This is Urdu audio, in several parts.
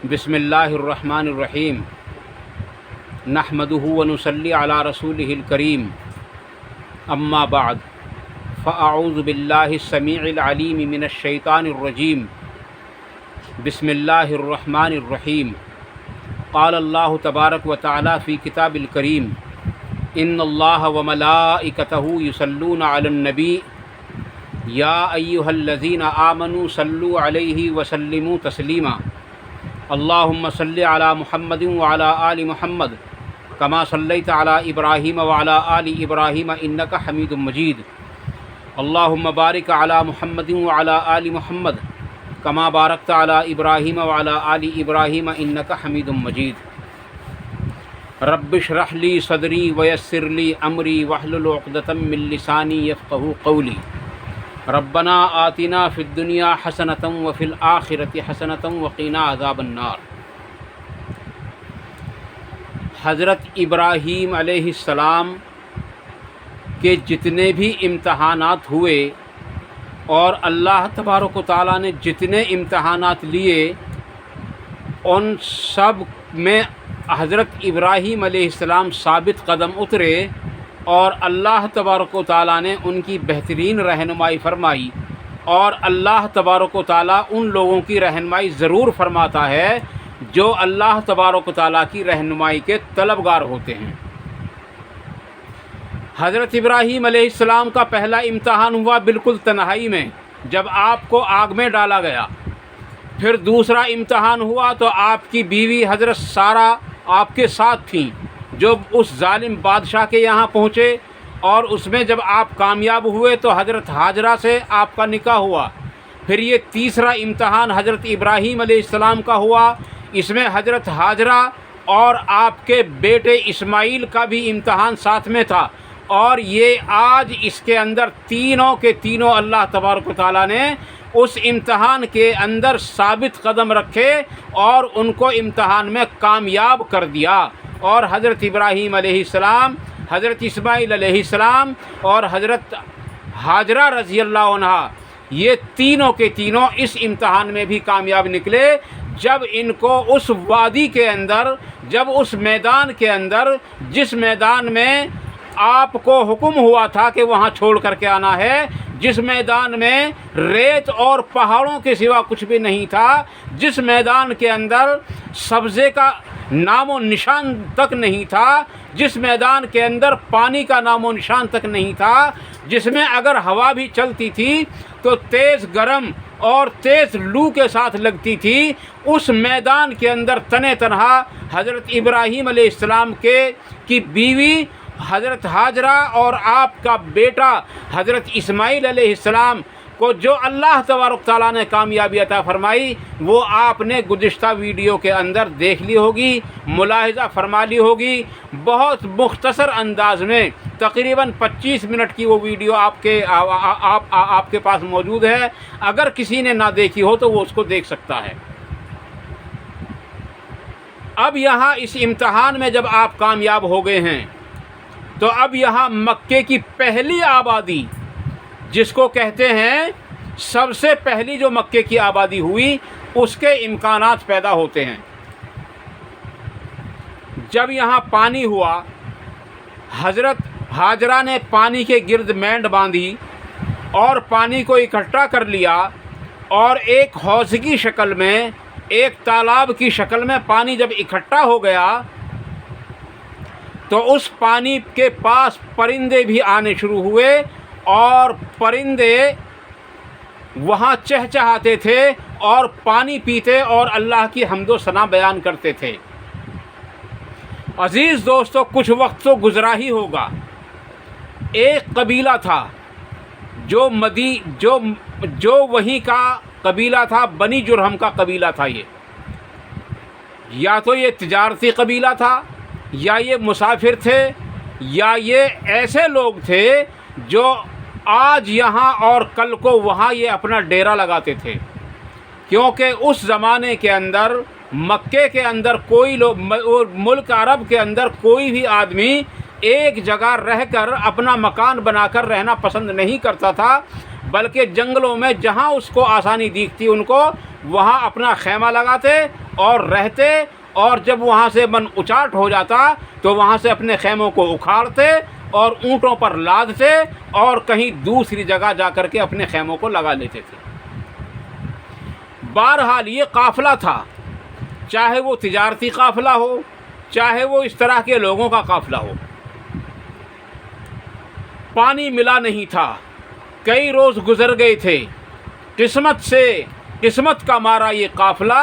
بسم اللہ الرحمن الرحیم نحمدہ ونصلی علی رسولہ الکریم اما بعد فاعوذ باللہ السمیع العلیم من الشیطان الرجیم بسم اللہ الرحمن الرحیم قال اللہ تبارک و تعالی فی کتاب الکریم ان اللہ وملائکتہ یصلون علی النبی یا ایہا الذین آمنوا صلوا علیہ وسلموا تسلیما اللہم صلی علی محمد وعلی آل محمد کما صلیت علی ابراہیم وعلی آل ابراہیم انک حمید مجید اللہم بارک علی محمد وعلی آل محمد کما بارکت علی ابراہیم وعلی آل ابراہیم انک حمید مجید رب اشرح لی صدری ویسر لی امری واحلل عقدۃ من لسانی یفقہوا قولی ربنا آتنا فی الدنیا حسنۃ وفی الآخرۃ حسنۃ وقنا عذاب النار۔ حضرت ابراہیم علیہ السلام کے جتنے بھی امتحانات ہوئے اور اللہ تبارک و تعالیٰ نے جتنے امتحانات لیے ان سب میں حضرت ابراہیم علیہ السلام ثابت قدم اترے اور اللہ تبارک و تعالیٰ نے ان کی بہترین رہنمائی فرمائی، اور اللہ تبارک و تعالیٰ ان لوگوں کی رہنمائی ضرور فرماتا ہے جو اللہ تبارک و تعالیٰ کی رہنمائی کے طلبگار ہوتے ہیں۔ حضرت ابراہیم علیہ السلام کا پہلا امتحان ہوا بالکل تنہائی میں جب آپ کو آگ میں ڈالا گیا۔ پھر دوسرا امتحان ہوا تو آپ کی بیوی حضرت سارہ آپ کے ساتھ تھیں جو اس ظالم بادشاہ کے یہاں پہنچے، اور اس میں جب آپ کامیاب ہوئے تو حضرت ہاجرہ سے آپ کا نکاح ہوا۔ پھر یہ تیسرا امتحان حضرت ابراہیم علیہ السلام کا ہوا، اس میں حضرت ہاجرہ اور آپ کے بیٹے اسماعیل کا بھی امتحان ساتھ میں تھا، اور یہ آج اس کے اندر تینوں کے تینوں اللہ تبارک و تعالیٰ نے اس امتحان کے اندر ثابت قدم رکھے اور ان کو امتحان میں کامیاب کر دیا۔ اور حضرت ابراہیم علیہ السلام، حضرت اسماعیل علیہ السلام اور حضرت ہاجرہ رضی اللہ عنہ، یہ تینوں کے تینوں اس امتحان میں بھی کامیاب نکلے جب ان کو اس وادی کے اندر، جب اس میدان کے اندر جس میدان میں آپ کو حکم ہوا تھا کہ وہاں چھوڑ کر کے آنا ہے، جس میدان میں ریت اور پہاڑوں کے سوا کچھ بھی نہیں تھا، جس میدان کے اندر سبزے کا نام و نشان تک نہیں تھا، جس میدان کے اندر پانی کا نام و نشان تک نہیں تھا، جس میں اگر ہوا بھی چلتی تھی تو تیز گرم اور تیز لو کے ساتھ لگتی تھی، اس میدان کے اندر تنہا تنہا حضرت ابراہیم علیہ السلام کی بیوی حضرت ہاجرہ اور آپ کا بیٹا حضرت اسماعیل علیہ السلام کو جو اللہ تبارک تعالیٰ نے کامیابی عطا فرمائی، وہ آپ نے گزشتہ ویڈیو کے اندر دیکھ لی ہوگی، ملاحظہ فرما لی ہوگی۔ بہت مختصر انداز میں تقریباً 25 منٹ کی وہ ویڈیو آپ کے پاس موجود ہے، اگر کسی نے نہ دیکھی ہو تو وہ اس کو دیکھ سکتا ہے۔ اب یہاں اس امتحان میں جب آپ کامیاب ہو گئے ہیں تو اب یہاں مکے کی پہلی آبادی، جس کو کہتے ہیں سب سے پہلی جو مکے کی آبادی ہوئی، اس کے امکانات پیدا ہوتے ہیں۔ جب یہاں پانی ہوا، حضرت ہاجرہ نے پانی کے گرد مینڈ باندھی اور پانی کو اکٹھا کر لیا، اور ایک حوض کی شکل میں، ایک تالاب کی شکل میں پانی جب اکٹھا ہو گیا تو اس پانی کے پاس پرندے بھی آنے شروع ہوئے، اور پرندے وہاں چہچہاتے تھے اور پانی پیتے اور اللہ کی حمد و ثنا بیان کرتے تھے۔ عزیز دوستو، کچھ وقت تو گزرا ہی ہوگا، ایک قبیلہ تھا جو وہیں کا قبیلہ تھا، بنی جرہم کا قبیلہ تھا۔ یہ یا تو یہ تجارتی قبیلہ تھا، یا یہ مسافر تھے، یا یہ ایسے لوگ تھے جو آج یہاں اور کل کو وہاں یہ اپنا ڈیرا لگاتے تھے، کیونکہ اس زمانے کے اندر مکے کے اندر کوئی لوگ، ملک عرب کے اندر کوئی بھی آدمی ایک جگہ رہ کر اپنا مکان بنا کر رہنا پسند نہیں کرتا تھا، بلکہ جنگلوں میں جہاں اس کو آسانی دیکھتی ان کو وہاں اپنا خیمہ لگاتے اور رہتے، اور جب وہاں سے من اچاٹ ہو جاتا تو وہاں سے اپنے خیموں کو اکھاڑتے اور اونٹوں پر لادتے اور کہیں دوسری جگہ جا کر کے اپنے خیموں کو لگا لیتے تھے۔ بہرحال یہ قافلہ تھا، چاہے وہ تجارتی قافلہ ہو، چاہے وہ اس طرح کے لوگوں کا قافلہ ہو۔ پانی ملا نہیں تھا، کئی روز گزر گئے تھے، قسمت کا مارا یہ قافلہ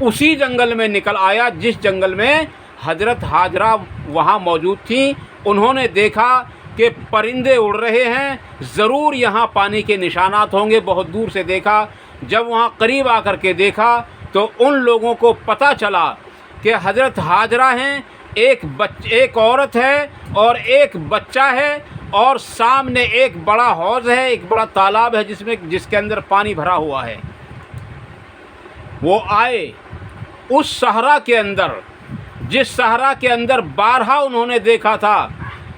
اسی جنگل میں نکل آیا جس جنگل میں حضرت ہاجرہ وہاں موجود تھیں۔ انہوں نے دیکھا کہ پرندے اڑ رہے ہیں، ضرور یہاں پانی کے نشانات ہوں گے، بہت دور سے دیکھا۔ جب وہاں قریب آ کر کے دیکھا تو ان لوگوں کو پتہ چلا کہ حضرت ہاجرہ ہیں، ایک عورت ہے اور ایک بچہ ہے، اور سامنے ایک بڑا حوض ہے، ایک بڑا تالاب ہے جس کے اندر پانی بھرا ہوا ہے۔ وہ آئے اس صحرا کے اندر، جس صحرا کے اندر بارہا انہوں نے دیکھا تھا،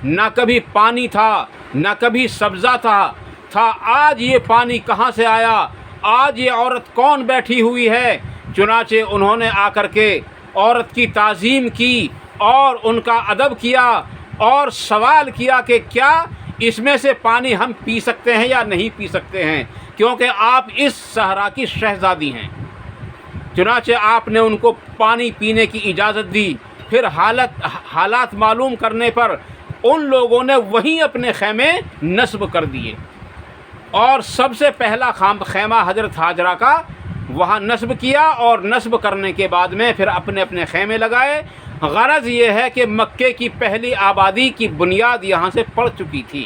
نہ کبھی پانی تھا نہ کبھی سبزہ تھا۔ آج یہ پانی کہاں سے آیا؟ آج یہ عورت کون بیٹھی ہوئی ہے؟ چنانچہ انہوں نے آ کر کے عورت کی تعظیم کی اور ان کا ادب کیا اور سوال کیا کہ کیا اس میں سے پانی ہم پی سکتے ہیں یا نہیں پی سکتے ہیں، کیونکہ آپ اس صحرا کی شہزادی ہیں۔ چنانچہ آپ نے ان کو پانی پینے کی اجازت دی۔ پھر حالات معلوم کرنے پر ان لوگوں نے وہیں اپنے خیمے نصب کر دیے، اور سب سے پہلا خیمہ حضرت ہاجرہ کا وہاں نصب کیا، اور نصب کرنے کے بعد میں پھر اپنے اپنے خیمے لگائے۔ غرض یہ ہے کہ مکے کی پہلی آبادی کی بنیاد یہاں سے پڑ چکی تھی۔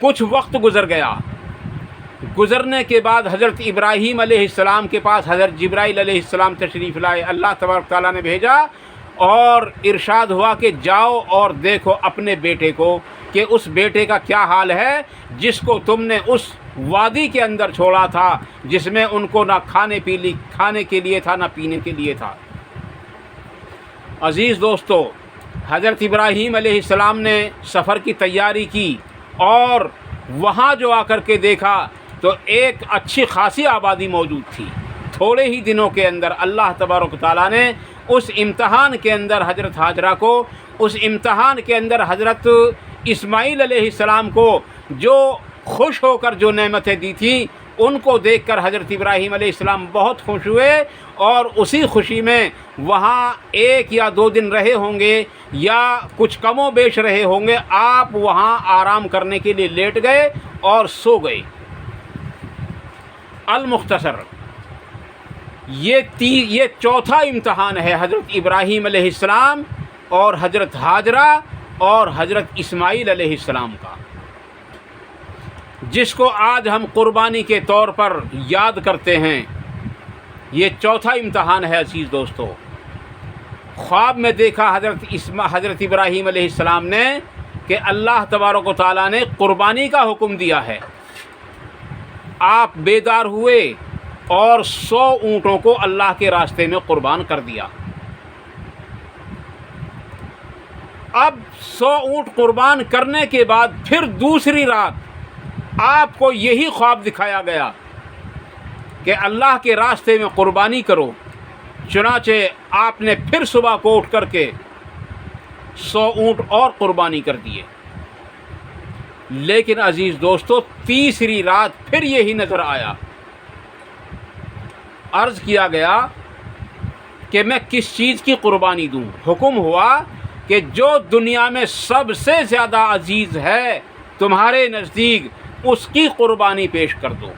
کچھ وقت گزر گیا، گزرنے کے بعد حضرت ابراہیم علیہ السلام کے پاس حضرت جبرائیل علیہ السلام تشریف لائے۔ اللہ تبارک تعالیٰ نے بھیجا اور ارشاد ہوا کہ جاؤ اور دیکھو اپنے بیٹے کو کہ اس بیٹے کا کیا حال ہے جس کو تم نے اس وادی کے اندر چھوڑا تھا، جس میں ان کو نہ کھانے کے لیے تھا نہ پینے کے لیے تھا۔ عزیز دوستو، حضرت ابراہیم علیہ السلام نے سفر کی تیاری کی اور وہاں جو آ کر کے دیکھا تو ایک اچھی خاصی آبادی موجود تھی۔ تھوڑے ہی دنوں کے اندر اللہ تبارک تعالیٰ نے اس امتحان کے اندر حضرت ہاجرہ کو، اس امتحان کے اندر حضرت اسماعیل علیہ السلام کو جو خوش ہو کر جو نعمتیں دی تھیں، ان کو دیکھ کر حضرت ابراہیم علیہ السلام بہت خوش ہوئے، اور اسی خوشی میں وہاں 1 یا 2 دن رہے ہوں گے یا کچھ کم و بیش رہے ہوں گے۔ آپ وہاں آرام کرنے کے لیے لیٹ گئے اور سو گئے۔ المختصر یہ چوتھا امتحان ہے حضرت ابراہیم علیہ السلام اور حضرت ہاجرہ اور حضرت اسماعیل علیہ السلام کا، جس کو آج ہم قربانی کے طور پر یاد کرتے ہیں۔ یہ چوتھا امتحان ہے عزیز دوستو۔ خواب میں دیکھا حضرت ابراہیم علیہ السلام نے کہ اللہ تبارک و تعالیٰ نے قربانی کا حکم دیا ہے۔ آپ بیدار ہوئے اور 100 اونٹوں کو اللہ کے راستے میں قربان کر دیا۔ اب 100 اونٹ قربان کرنے کے بعد پھر دوسری رات آپ کو یہی خواب دکھایا گیا کہ اللہ کے راستے میں قربانی کرو۔ چنانچہ آپ نے پھر صبح کو اٹھ کر کے 100 اونٹ اور قربانی کر دیے۔ لیکن عزیز دوستو، تیسری رات پھر یہی نظر آیا۔ عرض کیا گیا کہ میں کس چیز کی قربانی دوں؟ حکم ہوا کہ جو دنیا میں سب سے زیادہ عزیز ہے تمہارے نزدیک، اس کی قربانی پیش کر دو۔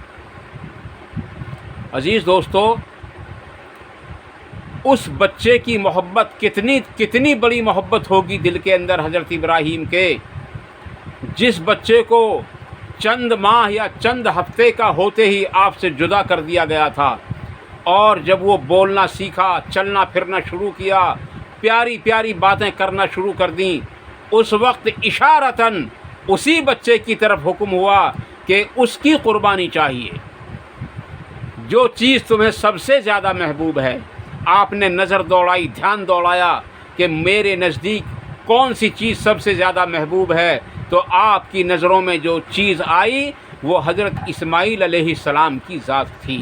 عزیز دوستو، اس بچے کی محبت کتنی بڑی محبت ہوگی دل کے اندر حضرت ابراہیم کے، جس بچے کو چند ماہ یا چند ہفتے کا ہوتے ہی آپ سے جدا کر دیا گیا تھا، اور جب وہ بولنا سیکھا، چلنا پھرنا شروع کیا، پیاری پیاری باتیں کرنا شروع کر دیں، اس وقت اشارتاً اسی بچے کی طرف حکم ہوا کہ اس کی قربانی چاہیے۔ جو چیز تمہیں سب سے زیادہ محبوب ہے، آپ نے نظر دوڑائی، دھیان دوڑایا کہ میرے نزدیک کون سی چیز سب سے زیادہ محبوب ہے، تو آپ کی نظروں میں جو چیز آئی وہ حضرت اسماعیل علیہ السلام کی ذات تھی۔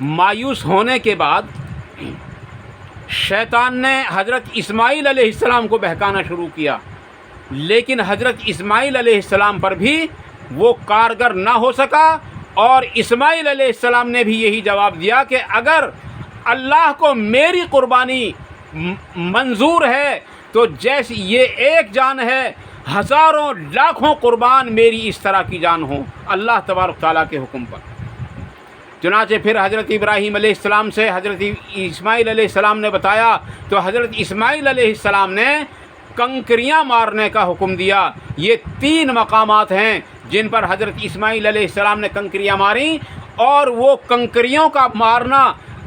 مایوس ہونے کے بعد شیطان نے حضرت اسماعیل علیہ السلام کو بہکانا شروع کیا، لیکن حضرت اسماعیل علیہ السلام پر بھی وہ کارگر نہ ہو سکا، اور اسماعیل علیہ السلام نے بھی یہی جواب دیا کہ اگر اللہ کو میری قربانی منظور ہے تو جیسے یہ ایک جان ہے، ہزاروں لاکھوں قربان میری اس طرح کی جان ہوں اللہ تبارک تعالیٰ کے حکم پر۔ چنانچہ پھر حضرت ابراہیم علیہ السلام سے حضرت اسماعیل علیہ السلام نے بتایا تو حضرت اسماعیل علیہ السلام نے کنکریاں مارنے کا حکم دیا۔ یہ 3 مقامات ہیں جن پر حضرت اسماعیل علیہ السلام نے کنکریاں ماریں، اور وہ کنکریوں کا مارنا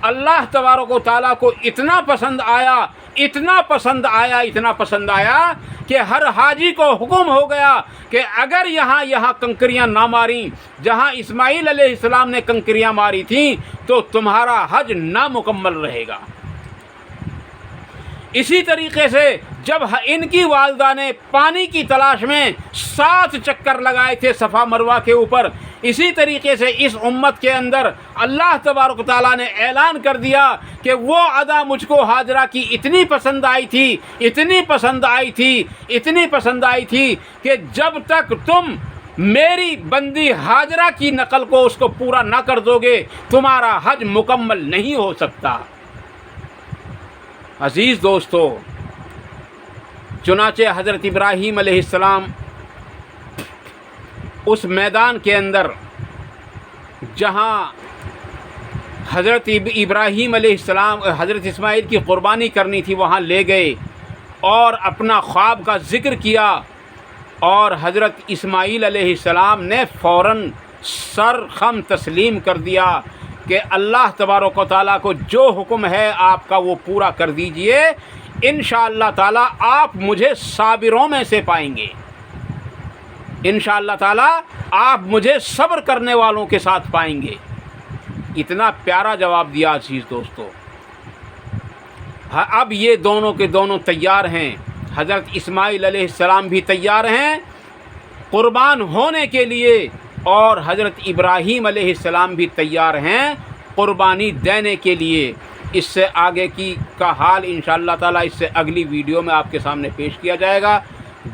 اللہ تبارک و تعالیٰ کو اتنا پسند آیا، اتنا پسند آیا، اتنا پسند آیا کہ ہر حاجی کو حکم ہو گیا کہ اگر یہاں کنکریاں نہ ماریں جہاں اسماعیل علیہ السلام نے کنکریاں ماری تھیں تو تمہارا حج نامکمل رہے گا۔ اسی طریقے سے جب ان کی والدہ نے پانی کی تلاش میں 7 چکر لگائے تھے صفا مروہ کے اوپر، اسی طریقے سے اس امت کے اندر اللہ تبارک تعالیٰ نے اعلان کر دیا کہ وہ ادا مجھ کو حاجرہ کی اتنی پسند آئی تھی، اتنی پسند آئی تھی، اتنی پسند آئی تھی کہ جب تک تم میری بندی حاجرہ کی نقل کو اس کو پورا نہ کر دو گے تمہارا حج مکمل نہیں ہو سکتا۔ عزیز دوستو، چنانچہ حضرت ابراہیم علیہ السلام اس میدان کے اندر جہاں حضرت ابراہیم علیہ السلام حضرت اسماعیل کی قربانی کرنی تھی وہاں لے گئے اور اپنا خواب کا ذکر کیا، اور حضرت اسماعیل علیہ السلام نے فوراً سر خم تسلیم کر دیا کہ اللہ تبارک و تعالیٰ کو جو حکم ہے آپ کا وہ پورا کر دیجئے، انشاءاللہ تعالیٰ آپ مجھے صابروں میں سے پائیں گے، انشاءاللہ تعالیٰ آپ مجھے صبر کرنے والوں کے ساتھ پائیں گے۔ اتنا پیارا جواب دیا عزیز دوستو۔ اب یہ دونوں کے دونوں تیار ہیں، حضرت اسماعیل علیہ السلام بھی تیار ہیں قربان ہونے کے لیے، اور حضرت ابراہیم علیہ السلام بھی تیار ہیں قربانی دینے کے لیے۔ اس سے آگے کا حال انشاءاللہ تعالیٰ اس سے اگلی ویڈیو میں آپ کے سامنے پیش کیا جائے گا۔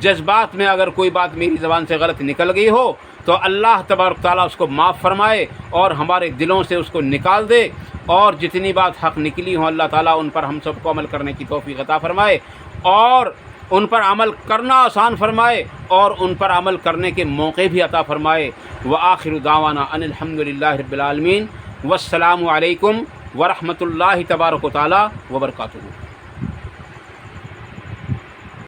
جذبات میں اگر کوئی بات میری زبان سے غلط نکل گئی ہو تو اللہ تبارک تعالیٰ اس کو معاف فرمائے اور ہمارے دلوں سے اس کو نکال دے، اور جتنی بات حق نکلی ہوں اللہ تعالیٰ ان پر ہم سب کو عمل کرنے کی توفیق عطا فرمائے، اور ان پر عمل کرنا آسان فرمائے، اور ان پر عمل کرنے کے موقع بھی عطا فرمائے۔ وآخر دعوانا ان الحمدللہ رب العالمین، والسلام علیکم ورحمۃ اللہ تبارک و تعالیٰ وبرکاتہ۔